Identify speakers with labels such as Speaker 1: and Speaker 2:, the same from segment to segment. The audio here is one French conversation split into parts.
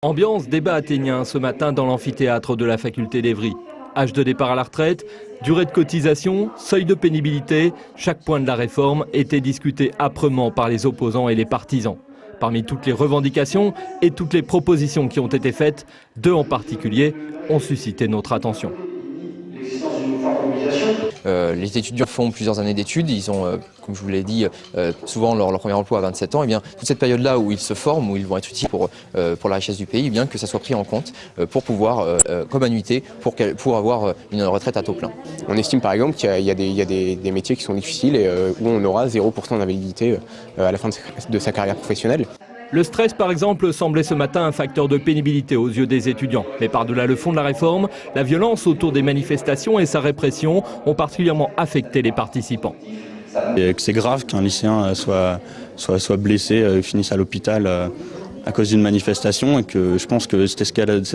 Speaker 1: Ambiance débat athénien ce matin dans l'amphithéâtre de la faculté d'Evry. Âge de départ à la retraite, durée de cotisation, seuil de pénibilité, chaque point de la réforme était discuté âprement par les opposants et les partisans. Parmi toutes les revendications et toutes les propositions qui ont été faites, deux en particulier ont suscité notre attention.
Speaker 2: Les étudiants font plusieurs années d'études, ils ont, comme je vous l'ai dit, souvent leur premier emploi à 27 ans. Et bien, toute cette période-là où ils se forment, où ils vont être utiles pour la richesse du pays, et bien que ça soit pris en compte pour pouvoir, comme annuité, pour avoir une retraite à taux plein.
Speaker 3: On estime par exemple qu'il y a des métiers qui sont difficiles et où on aura 0% d'invalidité à la fin de sa carrière professionnelle.
Speaker 1: Le stress, par exemple, semblait ce matin un facteur de pénibilité aux yeux des étudiants. Mais par-delà le fond de la réforme, la violence autour des manifestations et sa répression ont particulièrement affecté les participants.
Speaker 4: C'est grave qu'un lycéen soit blessé, finisse à l'hôpital à cause d'une manifestation, et que je pense que cette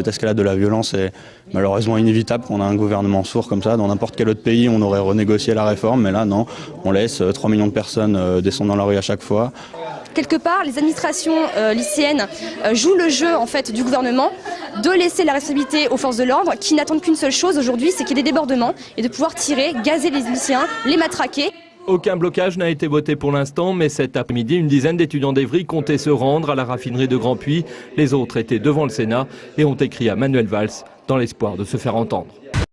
Speaker 4: escalade de la violence est malheureusement inévitable. On a un gouvernement sourd comme ça. Dans n'importe quel autre pays, on aurait renégocié la réforme, mais là non, on laisse 3 millions de personnes descendre dans la rue à chaque fois.
Speaker 5: Quelque part, les administrations lycéennes jouent le jeu en fait, du gouvernement de laisser la responsabilité aux forces de l'ordre qui n'attendent qu'une seule chose aujourd'hui, c'est qu'il y ait des débordements et de pouvoir tirer, gazer les lycéens, les matraquer.
Speaker 1: Aucun blocage n'a été voté pour l'instant, mais cet après-midi, une dizaine d'étudiants d'Evry comptaient se rendre à la raffinerie de Grand Puy. Les autres étaient devant le Sénat et ont écrit à Manuel Valls dans l'espoir de se faire entendre.